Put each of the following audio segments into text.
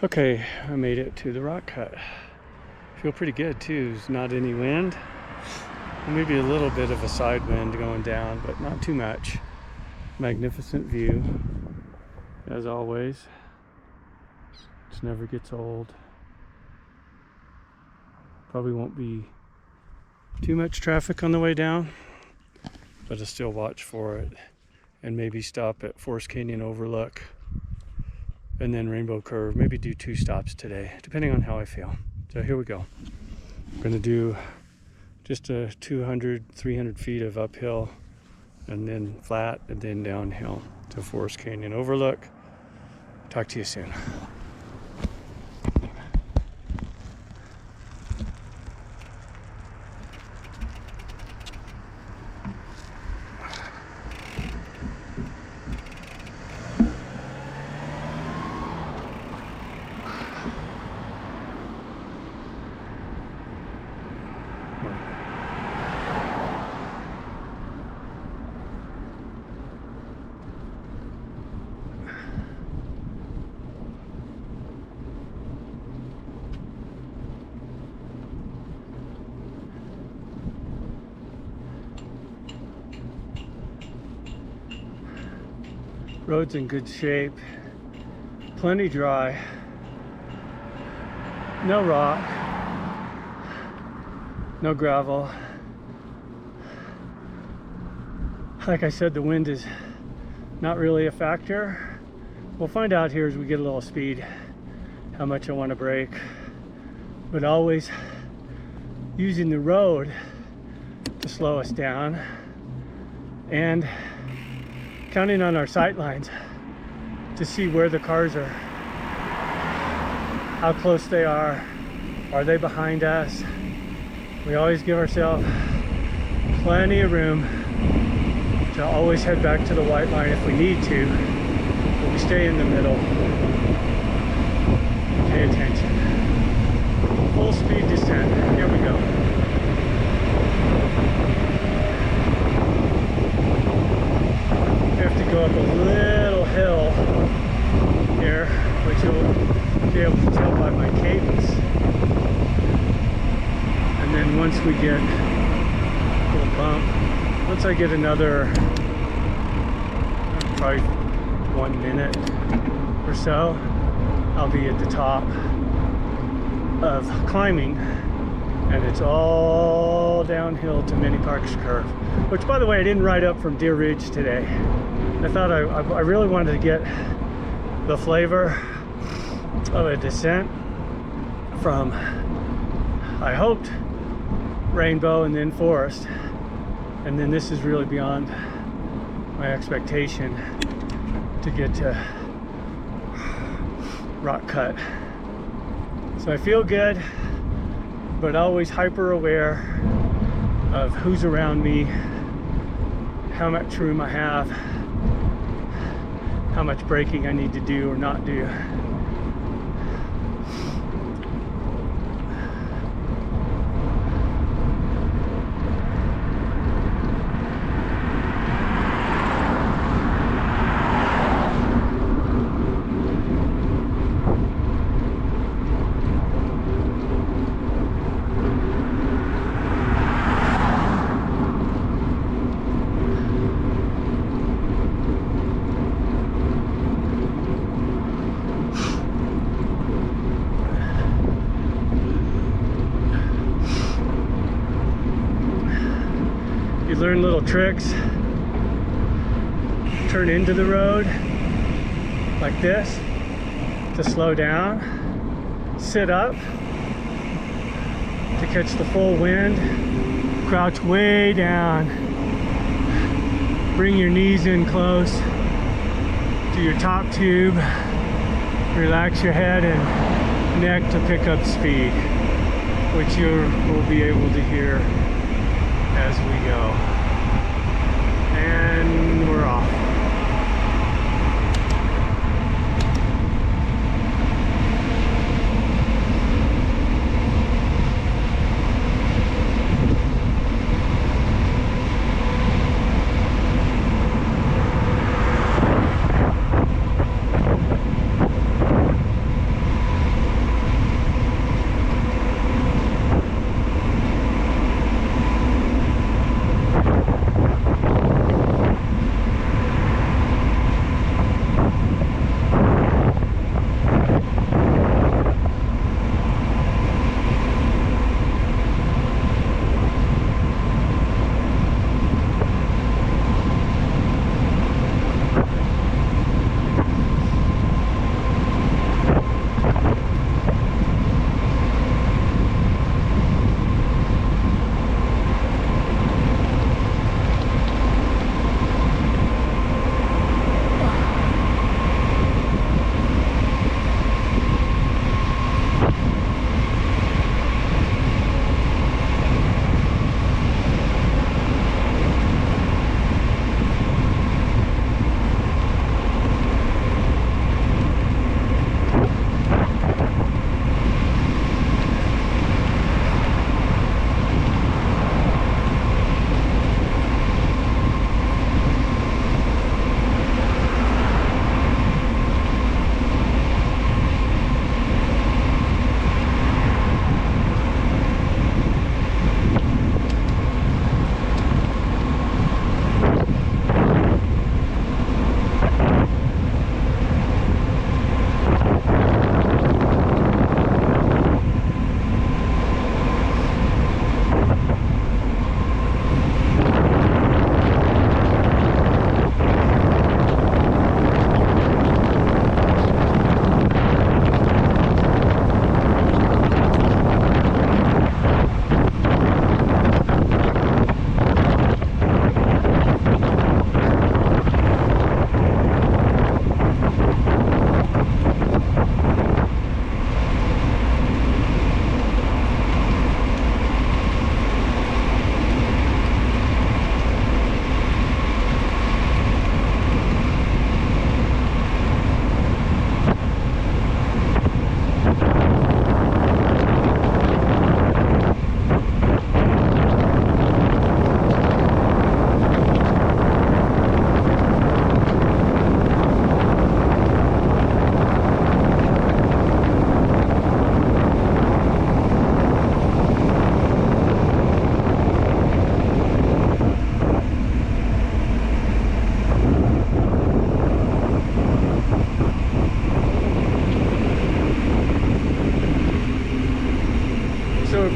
Okay, I made it to the rock cut. Feel pretty good too. There's not any wind. Maybe a little bit of a side wind going down, but not too much. Magnificent view, as always. It never gets old. Probably won't be too much traffic on the way down, but I'll still watch for it and maybe stop at Forest Canyon Overlook and then Rainbow Curve. Maybe do 2 stops today, depending on how I feel. So here we go. I'm gonna do just a 200, 300 feet of uphill and then flat and then downhill to Forest Canyon Overlook. Talk to you soon. Road's in good shape, plenty dry, no rock, no gravel. Like I said, the wind is not really a factor. We'll find out here as we get a little speed how much I want to brake, but always using the road to slow us down and counting on our sight lines to see where the cars are, how close they are they behind us. We always give ourselves plenty of room to always head back to the white line if we need to, but we stay in the middle. Pay attention. Full speed descent. Here we go. Go up a little hill here, which you'll be able to tell by my cadence. And then once we get a little bump, once I get another probably 1 minute or so, I'll be at the top of climbing, and it's all downhill to Mini Parks Curve, which, by the way, I didn't ride up from Deer Ridge today. I thought I really wanted to get the flavor of a descent from, I hoped, Rainbow and then Forest, and then this is really beyond my expectation to get to Rock Cut. So I feel good, but always hyper aware of who's around me, how much room I have, how much braking I need to do or not do. Learn little tricks, turn into the road like this to slow down, sit up to catch the full wind, crouch way down, bring your knees in close to your top tube, relax your head and neck to pick up speed, which you will be able to hear as we go. And we're off.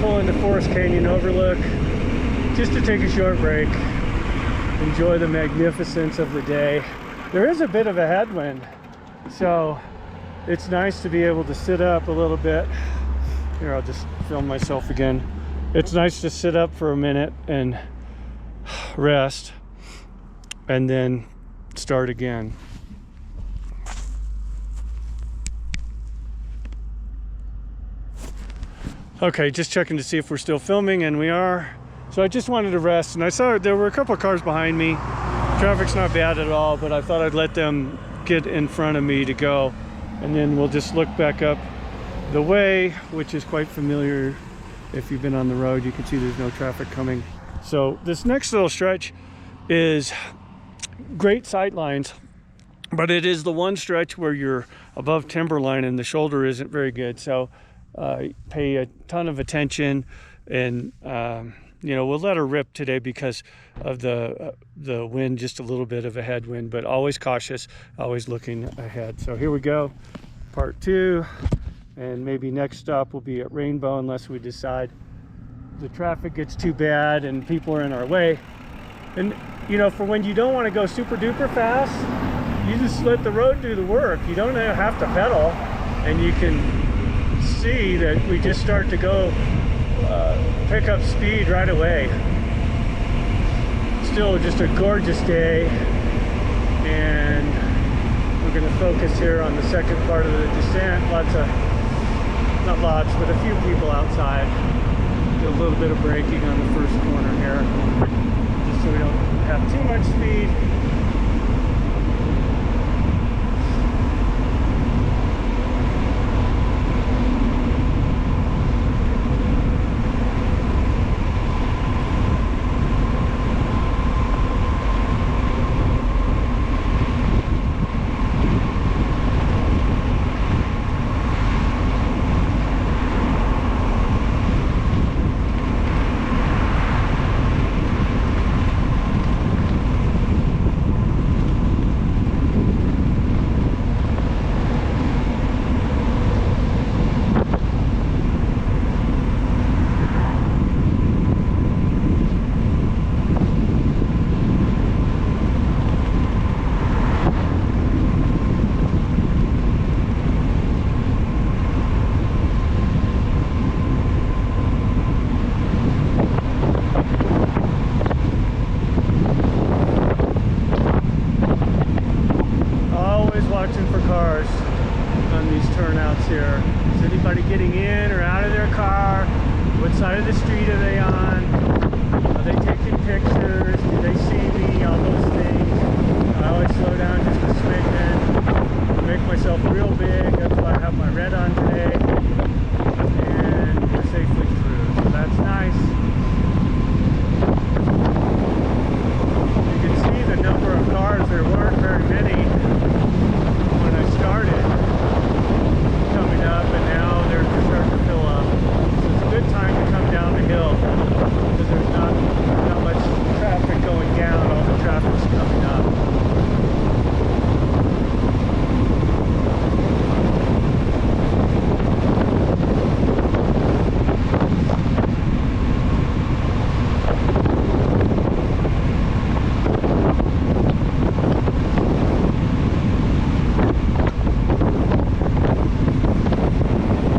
pull into Forest Canyon Overlook just to take a short break, enjoy the magnificence of the day. There is a bit of a headwind, so it's nice to be able to sit up a little bit. Here, I'll just film myself again. It's nice to sit up for a minute and rest and then start again. Okay, just checking to see if we're still filming, and we are. So I just wanted to rest, and I saw there were a couple of cars behind me. Traffic's not bad at all, but I thought I'd let them get in front of me to go, and then we'll just look back up the way, which is quite familiar. If you've been on the road, you can see there's no traffic coming. So this next little stretch is great sight lines, but it is the one stretch where you're above timberline and the shoulder isn't very good. So pay a ton of attention, and you know, we'll let her rip today because of the wind, just a little bit of a headwind, but always cautious, always looking ahead. So here we go, part 2, and maybe next stop will be at Rainbow, unless we decide the traffic gets too bad and people are in our way. And you know, for when you don't want to go super duper fast, you just let the road do the work. You don't have to pedal, and you can see that we just start to go pick up speed right away. Still just a gorgeous day, and we're going to focus here on the second part of the descent. Not lots, but a few people outside. Do a little bit of braking on the first corner here, just so we don't have too much speed. Watching for cars on these turnouts here. Is anybody getting in or out of their car? What side of the street are they on? Are they taking pictures? Do they see me? All those things. I always slow down just a smidgen, make myself real big. That's why I have my red on today.